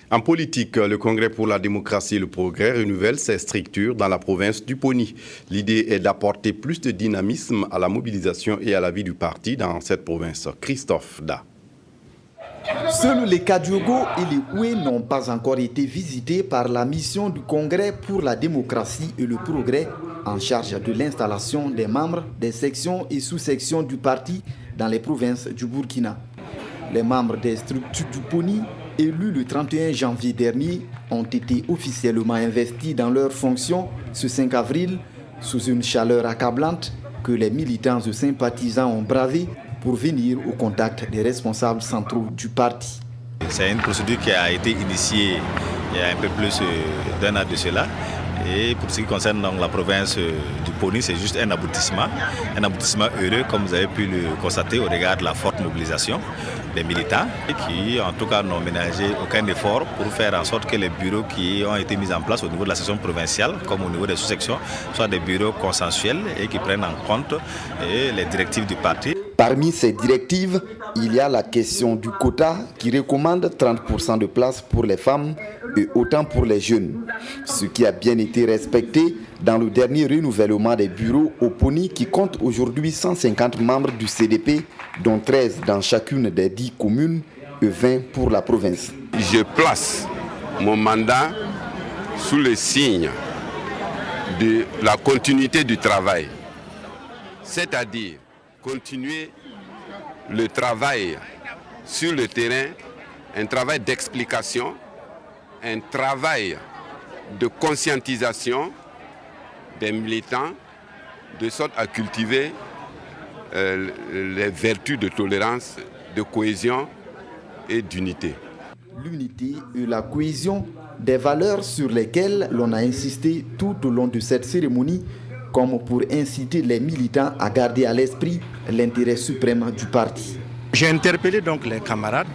En politique, le Congrès pour la démocratie et le progrès renouvelle ses structures dans la province du Poni. L'idée est d'apporter plus de dynamisme à la mobilisation et à la vie du parti dans cette province. Christophe Da. Seuls les Kadiogo et les Oué n'ont pas encore été visités par la mission du Congrès pour la démocratie et le progrès en charge de l'installation des membres des sections et sous-sections du parti dans les provinces du Burkina. Les membres des structures du Poni, élus le 31 janvier dernier, ont été officiellement investis dans leurs fonctions ce 5 avril sous une chaleur accablante que les militants et sympathisants ont bravé pour venir au contact des responsables centraux du parti. C'est une procédure qui a été initiée il y a un peu plus d'un an de cela. Et pour ce qui concerne donc la province du Poni, c'est juste un aboutissement heureux, comme vous avez pu le constater au regard de la forte mobilisation des militants qui, en tout cas, n'ont ménagé aucun effort pour faire en sorte que les bureaux qui ont été mis en place au niveau de la section provinciale, comme au niveau des sous-sections, soient des bureaux consensuels et qui prennent en compte les directives du parti. Parmi ces directives, il y a la question du quota qui recommande 30% de places pour les femmes et autant pour les jeunes. Ce qui a bien été respecté dans le dernier renouvellement des bureaux au Poni qui compte aujourd'hui 150 membres du CDP, dont 13 dans chacune des 10 communes et 20 pour la province. Je place mon mandat sous le signe de la continuité du travail, c'est-à-dire continuer le travail sur le terrain, un travail d'explication, un travail de conscientisation des militants, de sorte à cultiver les vertus de tolérance, de cohésion et d'unité. L'unité et la cohésion, des valeurs sur lesquelles l'on a insisté tout au long de cette cérémonie, comme pour inciter les militants à garder à l'esprit l'intérêt suprême du parti. J'ai interpellé donc les camarades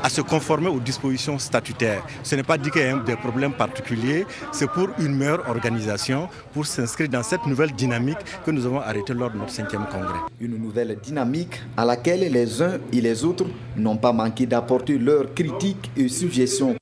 à se conformer aux dispositions statutaires. Ce n'est pas dit qu'il y a des problèmes particuliers, c'est pour une meilleure organisation, pour s'inscrire dans cette nouvelle dynamique que nous avons arrêtée lors de notre 5e congrès. Une nouvelle dynamique à laquelle les uns et les autres n'ont pas manqué d'apporter leurs critiques et suggestions.